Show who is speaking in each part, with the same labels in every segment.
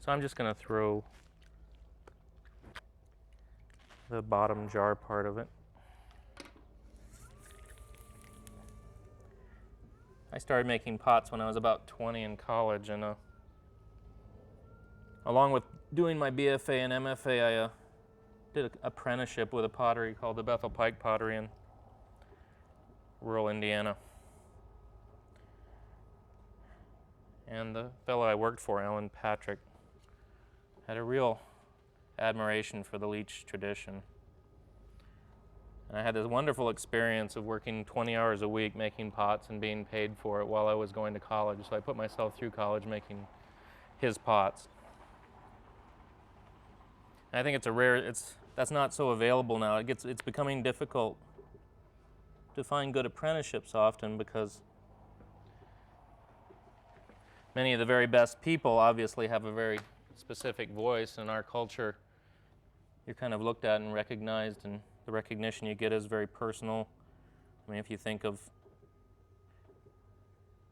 Speaker 1: So I'm just going to throw the bottom jar part of it. I started making pots when I was about 20 in college, and along with doing my BFA and MFA, I did an apprenticeship with a pottery called the Bethel Pike Pottery in rural Indiana. And the fellow I worked for, Alan Patrick, had a real admiration for the Leach tradition. And I had this wonderful experience of working 20 hours a week making pots and being paid for it while I was going to college. So I put myself through college making his pots. And I think that's not so available now. It's becoming difficult to find good apprenticeships often because many of the very best people obviously have a very specific voice. In our culture, you're kind of looked at and recognized, and the recognition you get is very personal. I mean, if you think of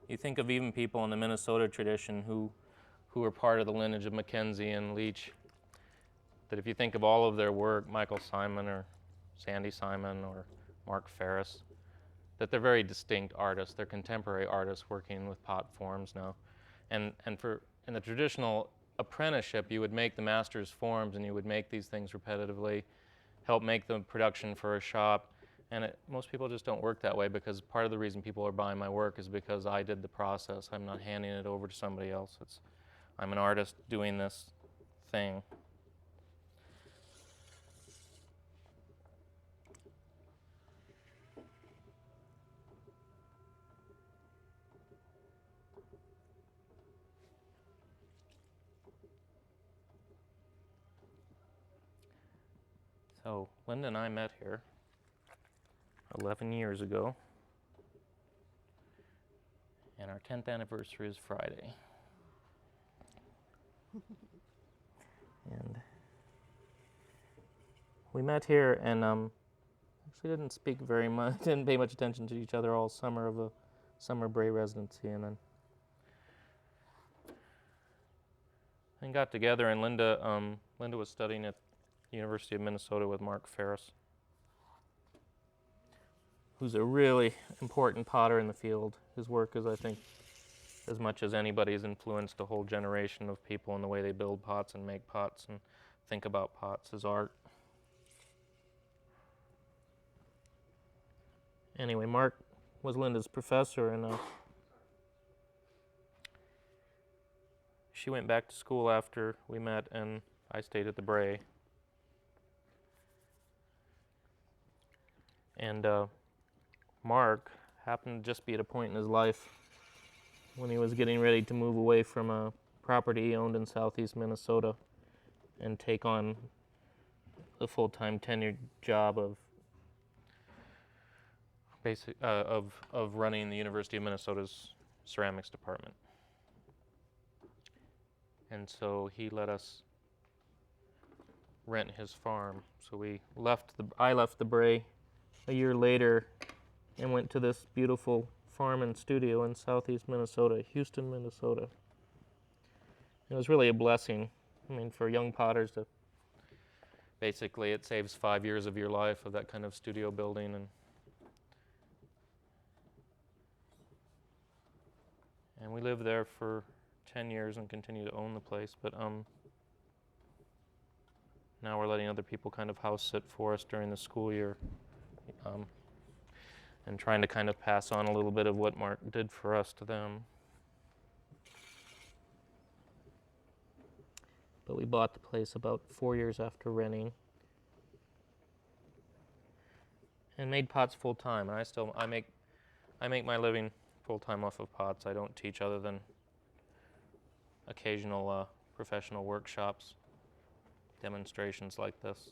Speaker 1: even people in the Minnesota tradition who are part of the lineage of Mackenzie and Leach, that if you think of all of their work, Michael Simon or Sandy Simon or Mark Ferris, that they're very distinct artists. They're contemporary artists working with pot forms now. And in the traditional apprenticeship, you would make the master's forms and you would make these things repetitively, help make the production for a shop. And most people just don't work that way, because part of the reason people are buying my work is because I did the process. I'm not handing it over to somebody else. I'm an artist doing this thing. So Linda and I met here 11 years ago, and our 10th anniversary is Friday. And we met here and actually didn't speak very much, didn't pay much attention to each other all summer of a summer Bray residency, and then got together, and Linda was studying at the University of Minnesota with Mark Ferris, who's a really important potter in the field. His work is, I think, as much as anybody's influenced a whole generation of people in the way they build pots and make pots and think about pots as art. Anyway, Mark was Linda's professor, and she went back to school after we met, and I stayed at the Bray. And Mark happened to just be at a point in his life when he was getting ready to move away from a property he owned in southeast Minnesota and take on the full-time tenured job of running the University of Minnesota's ceramics department. And so he let us rent his farm. So I left the Bray a year later and went to this beautiful farm and studio in southeast Minnesota, Houston, Minnesota. It was really a blessing. I mean, for young potters basically it saves 5 years of your life of that kind of studio building, and we lived there for 10 years and continue to own the place, but now we're letting other people kind of house sit for us during the school year. And trying to kind of pass on a little bit of what Mark did for us to them. But we bought the place about 4 years after renting, and made pots full time. And I make my living full time off of pots. I don't teach other than occasional professional workshops, demonstrations like this.